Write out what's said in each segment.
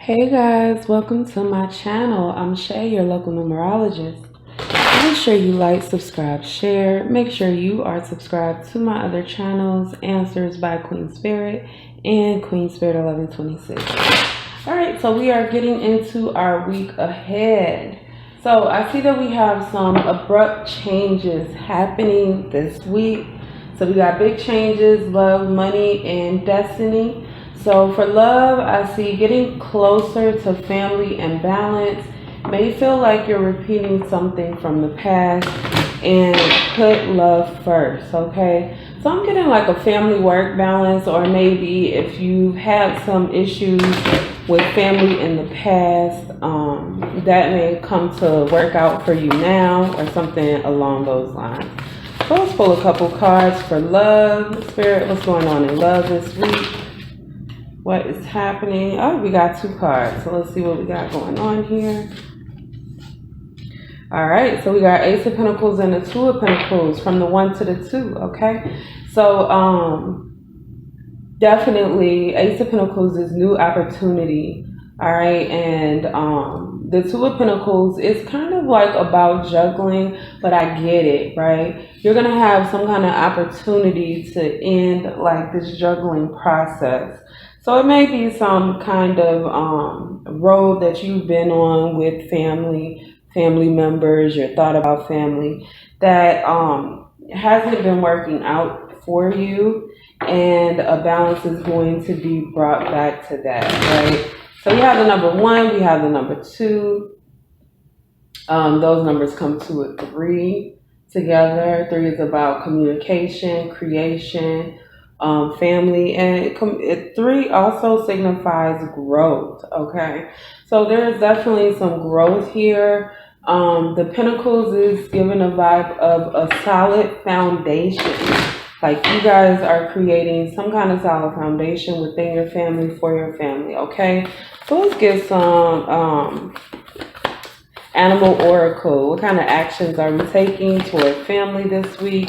Hey guys, welcome to my channel. I'm Shay, your local numerologist. Make sure you like, subscribe, share. Make sure you are subscribed to my other channels, Answers by Queen Spirit and Queen Spirit 1126. Alright, so we are getting into our week ahead. So I see that we have some abrupt changes happening this week. So we got big changes, love, money, and destiny. So for love, I see getting closer to family and balance. May feel like you're repeating something from the past, and put love first, okay? So I'm getting like a family work balance, or maybe if you've had some issues with family in the past, that may come to work out for you now, or something along those lines. So let's pull a couple cards for love. Spirit, what's going on in love this week? What is happening? Oh, we got two cards. So let's see what we got going on here. All right, so we got Ace of Pentacles and the Two of Pentacles, from the 1 to the 2, okay? So definitely Ace of Pentacles is new opportunity, all right? And the Two of Pentacles is kind of like about juggling, but I get it, right? You're going to have some kind of opportunity to end like this juggling process. So it may be some kind of road that you've been on with family members, your thought about family, that hasn't been working out for you, and a balance is going to be brought back to that, right? So we have the number 1, we have the number 2. Those numbers come to a 3 together. 3 is about communication, creation, family, and 3 also signifies growth, okay? So there's definitely some growth here. The Pentacles is giving a vibe of a solid foundation. Like you guys are creating some kind of solid foundation within your family, for your family, okay? So let's get some Animal Oracle. What kind of actions are we taking toward family this week?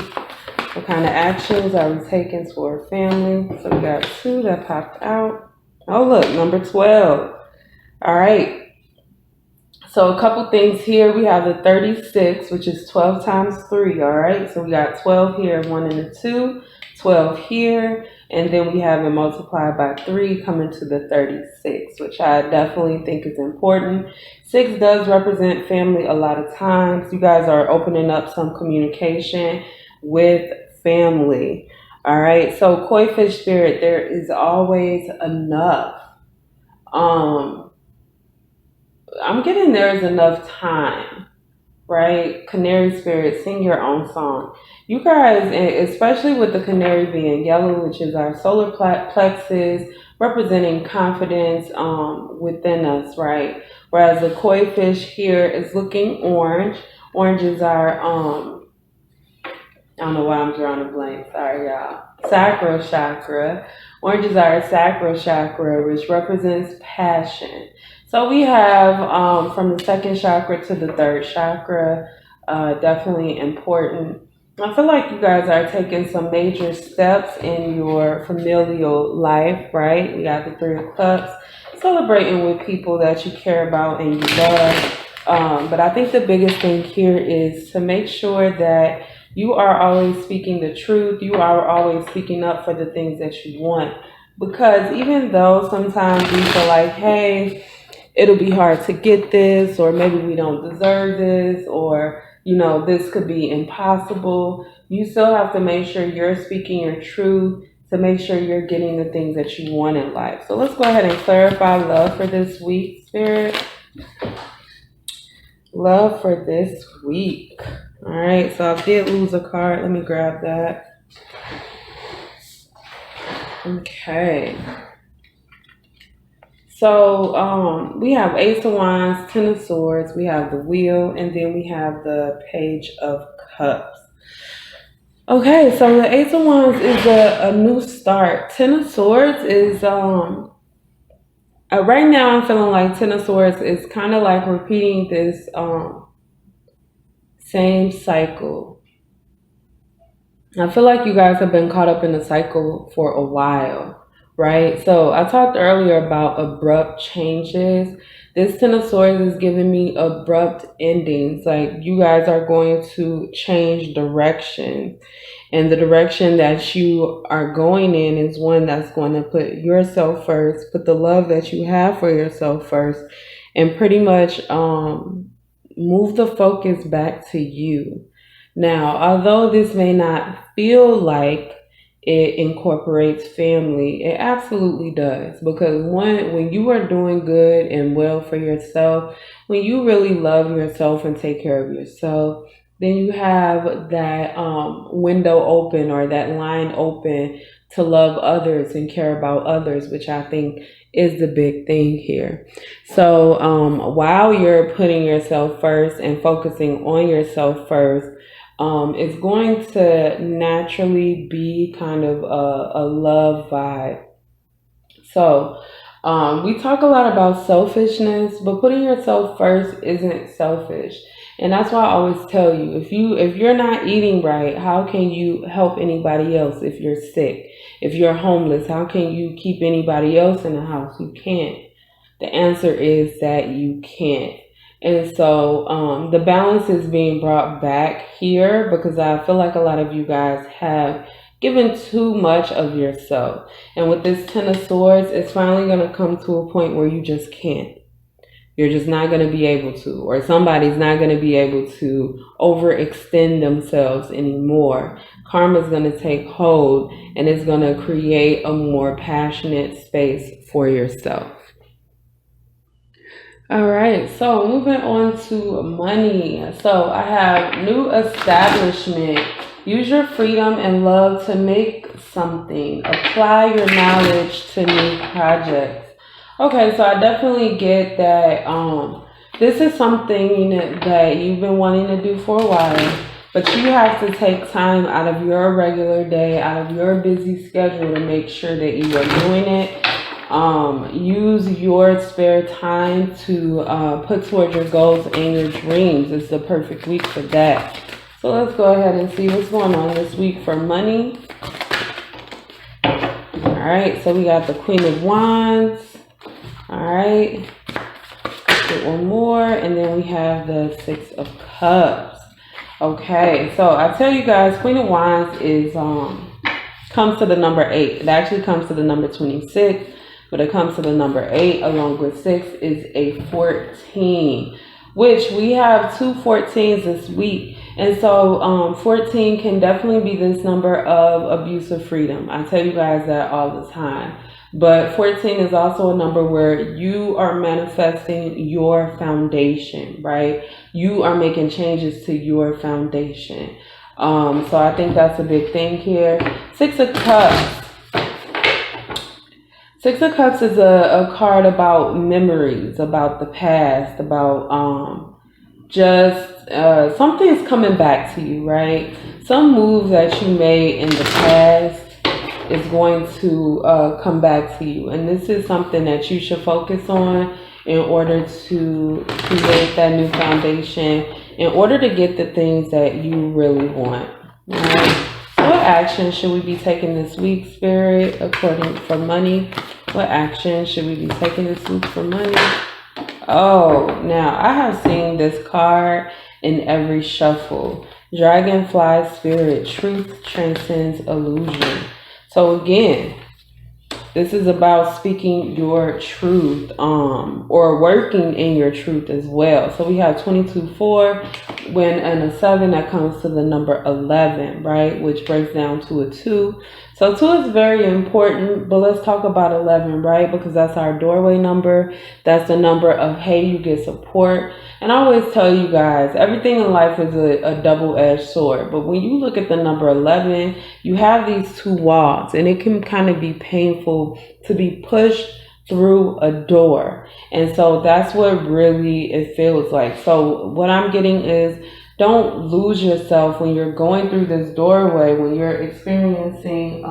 What kind of actions are we taking toward family? So we got 2 that popped out. Oh, look, number 12. All right. So a couple things here. We have the 36, which is 12 times 3, all right? So we got 12 here, 1 and a 2, 12 here, and then we have it multiplied by 3 coming to the 36, which I definitely think is important. 6 does represent family a lot of times. You guys are opening up some communication with family, all right? So Koi Fish Spirit, there is always enough. I'm getting there's enough time, right? Canary Spirit, sing your own song. You guys, especially with the canary being yellow, which is our solar plexus, representing confidence within us, right? Whereas the koi fish here is looking orange. Orange is our, I don't know why I'm drawing a blank, sorry y'all. Sacral chakra. Orange is our sacral chakra, which represents passion. So we have from the 2nd chakra to the 3rd chakra, definitely important. I feel like you guys are taking some major steps in your familial life, right? We got the 3 of Cups, celebrating with people that you care about and you love. But I think the biggest thing here is to make sure that you are always speaking the truth. You are always speaking up for the things that you want. Because even though sometimes we feel like, hey, it'll be hard to get this, or maybe we don't deserve this, or, you know, this could be impossible, you still have to make sure you're speaking your truth to make sure you're getting the things that you want in life. So let's go ahead and clarify love for this week, Spirit. Love for this week. All right, so I did lose a card. Let me grab that. Okay. So we have Ace of Wands, 10 of Swords, we have the Wheel, and then we have the Page of Cups. Okay, so the Ace of Wands is a new start. 10 of Swords is, right now I'm feeling like 10 of Swords is kind of like repeating this same cycle. I feel like you guys have been caught up in the cycle for a while, right? So I talked earlier about abrupt changes. This Ten of Swords is giving me abrupt endings. Like you guys are going to change direction. And the direction that you are going in is one that's going to put yourself first, put the love that you have for yourself first, and pretty much move the focus back to you. Now, although this may not feel like it incorporates family, it absolutely does. Because when you are doing good and well for yourself, when you really love yourself and take care of yourself, then you have that window open or that line open to love others and care about others, which I think is the big thing here. So while you're putting yourself first and focusing on yourself first, it's going to naturally be kind of a love vibe. So we talk a lot about selfishness, but putting yourself first isn't selfish. And that's why I always tell you, if you're not eating right, how can you help anybody else if you're sick? If you're homeless, how can you keep anybody else in the house? You can't. The answer is that you can't. And so the balance is being brought back here because I feel like a lot of you guys have given too much of yourself. And with this Ten of Swords, it's finally going to come to a point where you just can't. You're just not going to be able to, or somebody's not going to be able to overextend themselves anymore. Karma is going to take hold and it's going to create a more passionate space for yourself. All right, so moving on to money. So I have new establishment. Use your freedom and love to make something. Apply your knowledge to new projects. Okay, so I definitely get that this is something that you've been wanting to do for a while, but you have to take time out of your regular day, out of your busy schedule to make sure that you are doing it. Use your spare time to put towards your goals and your dreams. It's the perfect week for that. So let's go ahead and see what's going on this week for money. All right, so we got the Queen of Wands. All right, get one more, and then we have the Six of Cups. Okay, so I tell you guys, Queen of Wands is comes to the number 8. It actually comes to the number 26, but it comes to the number 8 along with 6 is a 14, which we have 2 14s this week. And so 14 can definitely be this number of abuse of freedom. I tell you guys that all the time. But 14 is also a number where you are manifesting your foundation, right? You are making changes to your foundation. So I think that's a big thing here. Six of Cups. Six of Cups is a card about memories, about the past, about just something's coming back to you, right? Some moves that you made in the past is going to come back to you. And this is something that you should focus on in order to create that new foundation, in order to get the things that you really want. All right? So what action should we be taking this week, Spirit, according for money? What action should we be taking this week for money? Oh, now I have seen this card in every shuffle. Dragonfly Spirit, truth transcends illusion. So again, this is about speaking your truth, or working in your truth as well. So we have 22-4, and a 7 that comes to the number 11, right? Which breaks down to a 2. So 2 is very important, but let's talk about 11, right? Because that's our doorway number. That's the number of, hey, you get support. And I always tell you guys, everything in life is a double-edged sword. But when you look at the number 11, you have these 2 walls, and it can kind of be painful to be pushed through a door. And so that's what really it feels like. So what I'm getting is, don't lose yourself when you're going through this doorway, when you're experiencing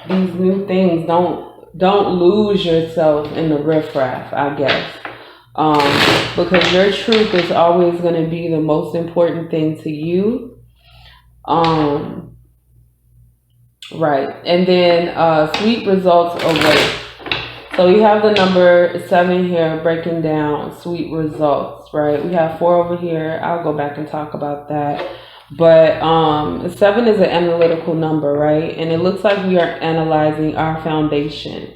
these new things. Don't lose yourself in the riffraff, I guess. Because your truth is always going to be the most important thing to you. Right. And then sweet results await. So we have the number 7 here breaking down sweet results, right? We have 4 over here. I'll go back and talk about that. But 7 is an analytical number, right? And it looks like we are analyzing our foundation.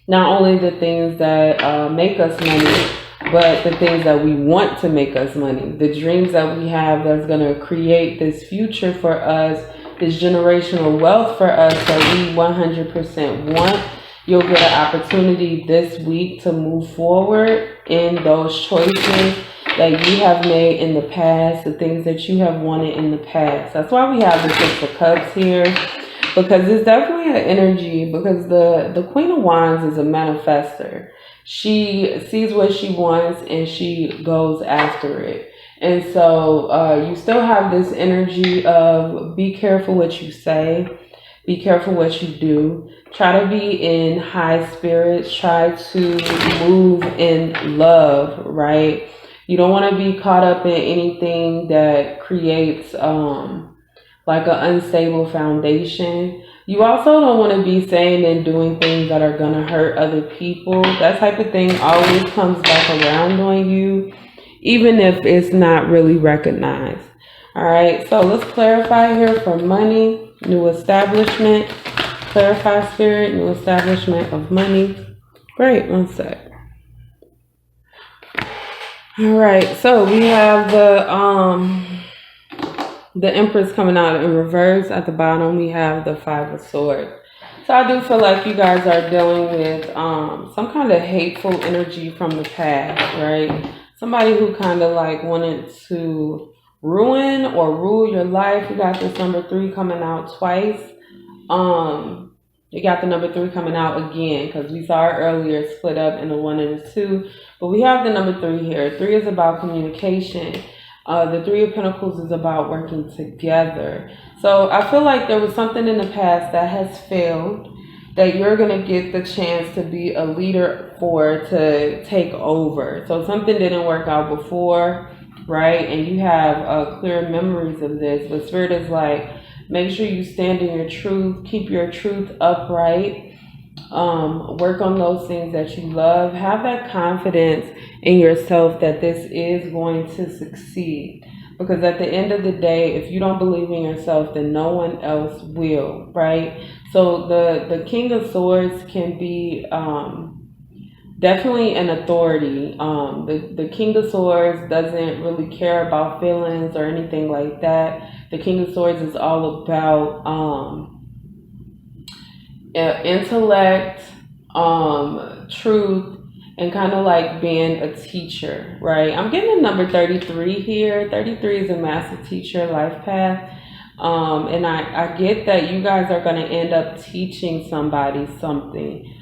Not only the things that make us money, but the things that we want to make us money. The dreams that we have that's going to create this future for us, this generational wealth for us that we 100% want. You'll get an opportunity this week to move forward in those choices that you have made in the past, the things that you have wanted in the past. That's why we have the 6 of Cups here, because it's definitely an energy, because the Queen of Wands is a manifester. She sees what she wants and she goes after it. And so you still have this energy of be careful what you say, be careful what you do. Try to be in high spirits. Try to move in love, right? You don't want to be caught up in anything that creates like an unstable foundation. You also don't want to be saying and doing things that are going to hurt other people. That type of thing always comes back around on you, even if it's not really recognized. All right, so let's clarify here for money, new establishment. Clarify spirit, new establishment of money. Great, one sec. All right, so we have the Empress coming out in reverse. At the bottom, we have the 5 of Swords. So I do feel like you guys are dealing with some kind of hateful energy from the past, right? Somebody who kind of like wanted to ruin or rule your life. You got this number 3 coming out twice. You got the number 3 coming out again, because we saw it earlier split up in a 1 and a 2. But we have the number 3 here. 3 is about communication. The 3 of Pentacles is about working together. So I feel like there was something in the past that has failed, that you're going to get the chance to be a leader for, to take over. So something didn't work out before, right? And you have clear memories of this. But Spirit is like, make sure you stand in your truth. Keep your truth upright. Work on those things that you love. Have that confidence in yourself that this is going to succeed. Because at the end of the day, if you don't believe in yourself, then no one else will, right? So the King of Swords can be definitely an authority. The King of Swords doesn't really care about feelings or anything like that. The King of Swords is all about intellect, truth, and kind of like being a teacher, right? I'm getting a number 33 here. 33 is a master teacher life path. And I get that you guys are going to end up teaching somebody something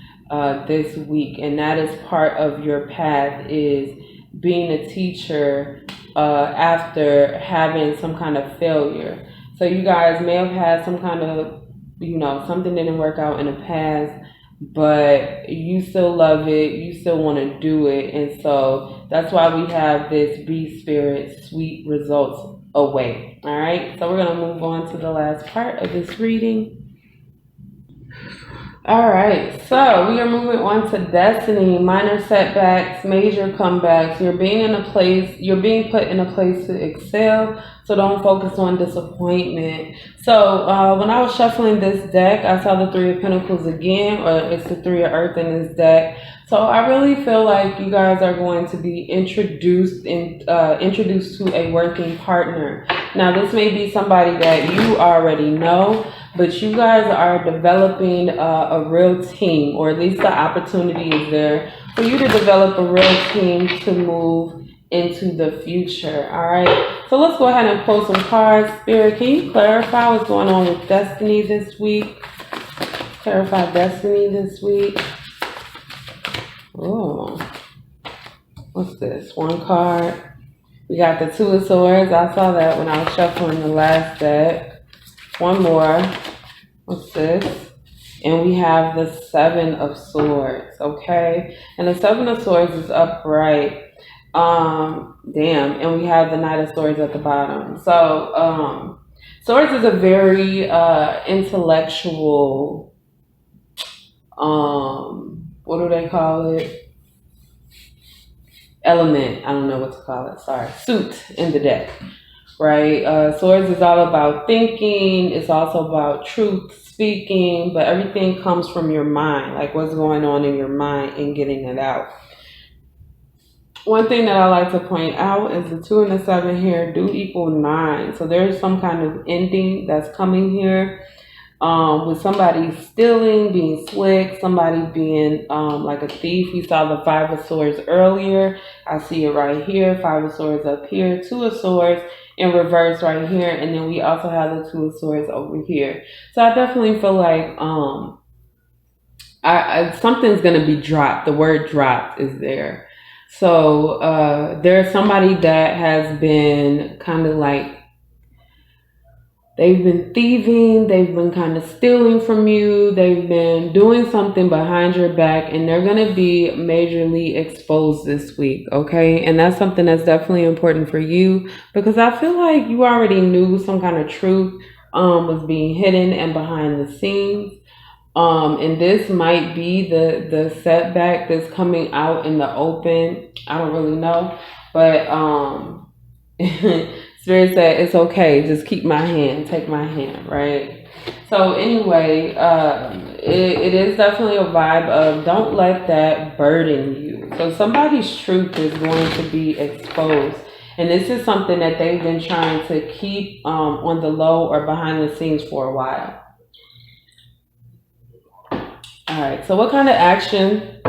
this week. And that is part of your path, is being a teacher after having some kind of failure. So you guys may have had some kind of, something didn't work out in the past, but you still love it, you still want to do it. And so that's why we have this be spirit, sweet results away. All right, so we're going to move on to the last part of this reading. All right, so we are moving on to destiny, minor setbacks, major comebacks. You're being put in a place to excel, so don't focus on disappointment. So when I was shuffling this deck, I saw the 3 of Pentacles again, or it's the 3 of Earth in this deck. So I really feel like you guys are going to be introduced to a working partner. Now, this may be somebody that you already know, but you guys are developing a real team, or at least the opportunity is there for you to develop a real team to move into the future. All right, so let's go ahead and pull some cards. Spirit, can you clarify what's going on with destiny this week? Clarify destiny this week. Oh, what's this? 1 card. We got the 2 of Swords. I saw that when I was shuffling the last deck. 1 more. What's this? And we have the 7 of Swords, okay? And the 7 of Swords is upright. And we have the Knight of Swords at the bottom. So Swords is a very intellectual, what do they call it? Element. I don't know what to call it. Sorry. Suit in the deck, right? Swords is all about thinking. It's also about truth speaking, but everything comes from your mind, like what's going on in your mind and getting it out. One thing that I like to point out is the 2 and the 7 here do equal 9. So there's some kind of ending that's coming here, with somebody stealing, being slick, somebody being like a thief. We saw the 5 of Swords earlier. I see it right here. 5 of Swords up here, 2 of Swords in reverse right here, and then we also have the 2 of Swords over here. So I definitely feel like something's gonna be dropped. The word dropped is there. So there's somebody that has been kind of like, they've been thieving, they've been kind of stealing from you, they've been doing something behind your back, and they're going to be majorly exposed this week, okay? And that's something that's definitely important for you, because I feel like you already knew some kind of truth was being hidden and behind the scenes. And this might be the setback that's coming out in the open. I don't really know, but Spirit said it's okay. Just keep my hand, take my hand, right? So anyway, it is definitely a vibe of don't let that burden you. So somebody's truth is going to be exposed. And this is something that they've been trying to keep on the low or behind the scenes for a while. All right, so what kind of action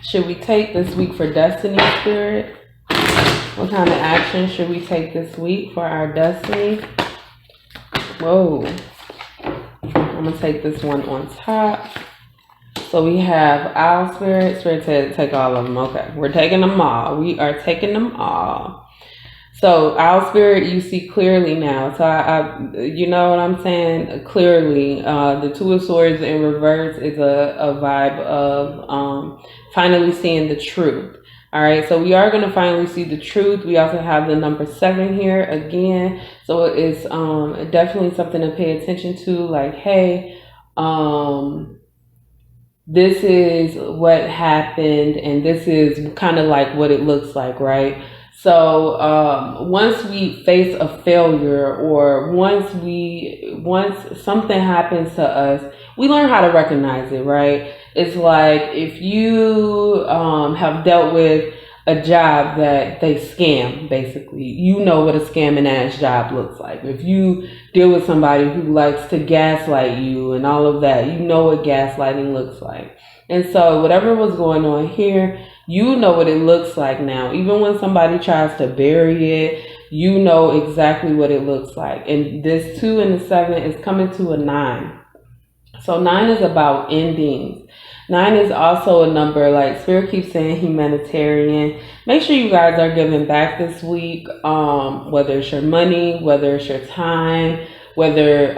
should we take this week for Destiny, Spirit? What kind of action should we take this week for our Destiny? Whoa. I'm going to take this one on top. So we have Owl Spirit. Spirit said take all of them. Okay, we're taking them all. We are taking them all. So Owl Spirit, you see clearly now. So I you know what I'm saying? Clearly, the 2 of Swords in reverse is a vibe of finally seeing the truth. All right, so we are going to finally see the truth. We also have the number 7 here again. So it's definitely something to pay attention to. Like, hey, this is what happened, and this is kind of like what it looks like, right? So once we face a failure, or once something happens to us, we learn how to recognize it, right? It's like if you have dealt with a job that they scam, basically, you know what a scamming ass job looks like. If you deal with somebody who likes to gaslight you and all of that, you know what gaslighting looks like. And so whatever was going on here, you know what it looks like now. Even when somebody tries to bury it, you know exactly what it looks like. And this 2 and the 7 is coming to a 9. So 9 is about endings. 9 is also a number, like Spirit keeps saying, humanitarian. Make sure you guys are giving back this week, whether it's your money, whether it's your time, whether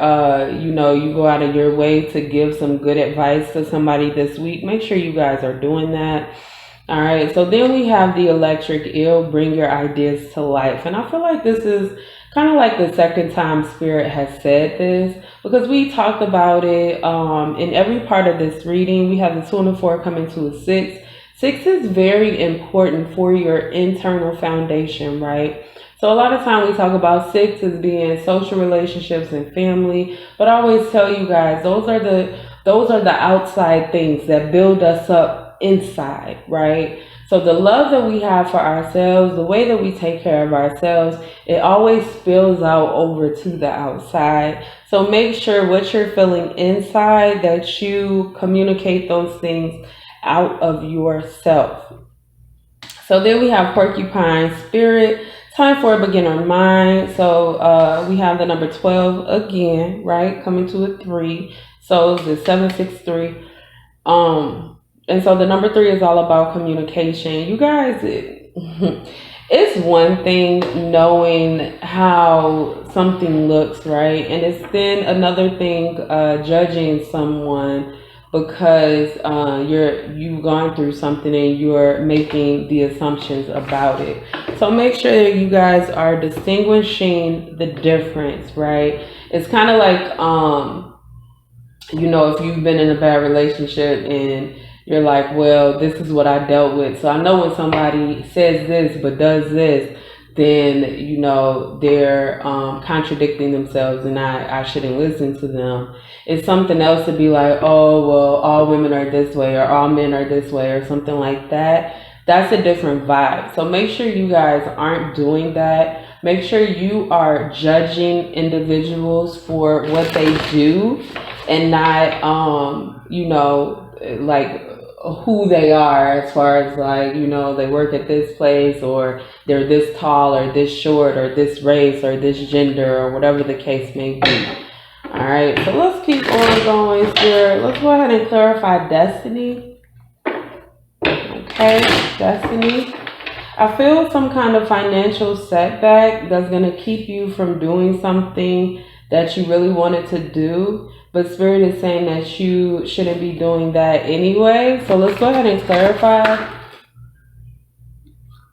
you go out of your way to give some good advice to somebody this week. Make sure you guys are doing that. All right, so then we have the electric eel, bring your ideas to life. And I feel like this is kind of like the second time Spirit has said this, because we talked about it in every part of this reading. We have the 2 and the 4 coming to a 6. 6 is very important for your internal foundation, right? So a lot of time we talk about 6 as being social relationships and family, but I always tell you guys, those are the outside things that build us up inside, right? So the love that we have for ourselves, the way that we take care of ourselves, it always spills out over to the outside. So make sure what you're feeling inside, that you communicate those things out of yourself. So then we have Porcupine Spirit, time for a beginner mind. So we have the number 12 again, right? Coming to a 3. So the 763. And so the number 3 is all about communication. You guys, it's one thing knowing how something looks, right? And it's then another thing judging someone because you've gone through something and you're making the assumptions about it. So make sure that you guys are distinguishing the difference, right? It's kind of like if you've been in a bad relationship and you're like, well, this is what I dealt with. So I know when somebody says this but does this, then they're contradicting themselves, and I shouldn't listen to them. It's something else to be like, oh well, all women are this way or all men are this way or something like that. That's a different vibe. So make sure you guys aren't doing that. Make sure you are judging individuals for what they do and not like who they are, as far as like, they work at this place, or they're this tall or this short or this race or this gender or whatever the case may be. All right, so let's keep on going here. Let's go ahead and clarify destiny. Okay, destiny. I feel some kind of financial setback that's going to keep you from doing something that you really wanted to do. But Spirit is saying that you shouldn't be doing that anyway. So let's go ahead and clarify.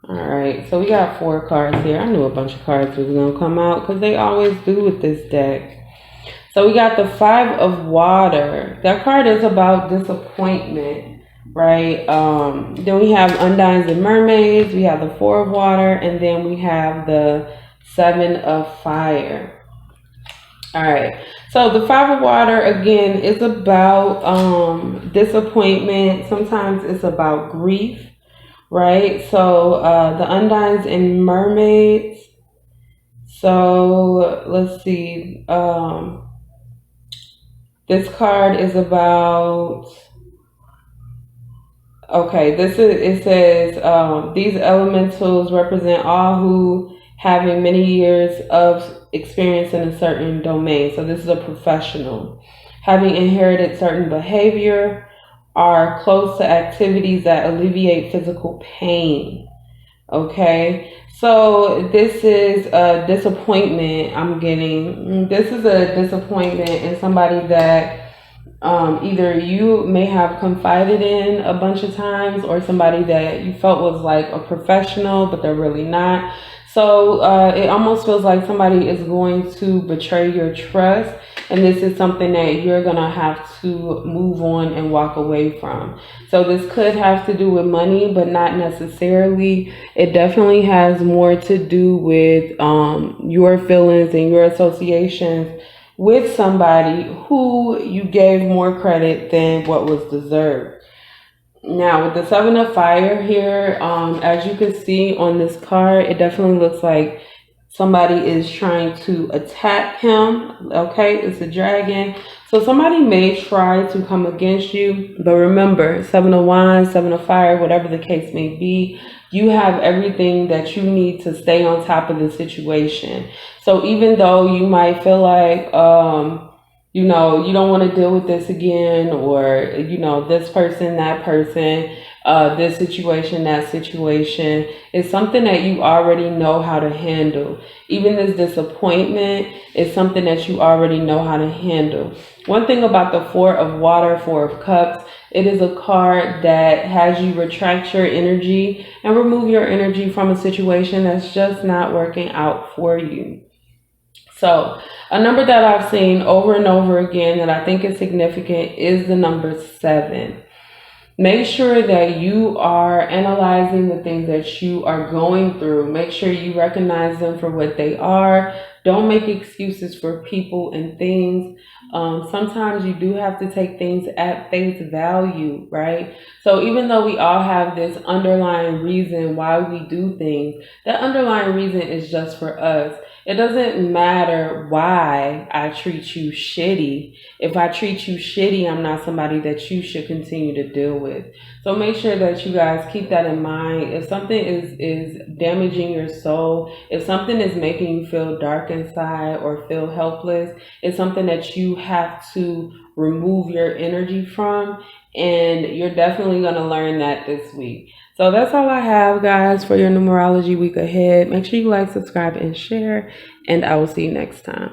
All right. So we got 4 cards here. I knew a bunch of cards was going to come out because they always do with this deck. So we got the 5 of Water. That card is about disappointment, right? Then we have Undines and Mermaids. We have the 4 of Water. And then we have the 7 of Fire. All right. So the 5 of Water, again, is about disappointment. Sometimes it's about grief, right? So the Undines and Mermaids. So let's see. This card is about... Okay, it says these elementals represent all who having many years of experience in a certain domain. So this is a professional. Having inherited certain behavior, are close to activities that alleviate physical pain. Okay, so this is a disappointment I'm getting. This is a disappointment in somebody that either you may have confided in a bunch of times, or somebody that you felt was like a professional, but they're really not. So it almost feels like somebody is going to betray your trust, and this is something that you're going to have to move on and walk away from. So this could have to do with money, but not necessarily. It definitely has more to do with your feelings and your associations with somebody who you gave more credit than what was deserved. Now, with the 7 of Fire here, as you can see on this card, it definitely looks like somebody is trying to attack him. Okay, it's a dragon. So somebody may try to come against you. But remember, 7 of Wands, 7 of Fire, whatever the case may be, you have everything that you need to stay on top of the situation. So even though you might feel like, you don't want to deal with this again, or, this person, that person, this situation, that situation, is something that you already know how to handle. Even this disappointment is something that you already know how to handle. One thing about the 4 of Water, 4 of Cups, it is a card that has you retract your energy and remove your energy from a situation that's just not working out for you. So a number that I've seen over and over again that I think is significant is the number 7. Make sure that you are analyzing the things that you are going through. Make sure you recognize them for what they are. Don't make excuses for people and things. Sometimes you do have to take things at face value, right? So even though we all have this underlying reason why we do things, that underlying reason is just for us. It doesn't matter why I treat you shitty. If I treat you shitty, I'm not somebody that you should continue to deal with. So make sure that you guys keep that in mind. If something is damaging your soul, if something is making you feel dark inside or feel helpless, it's something that you have to remove your energy from. And you're definitely going to learn that this week. So that's all I have, guys, for your numerology week ahead. Make sure you like, subscribe, and share, and I will see you next time.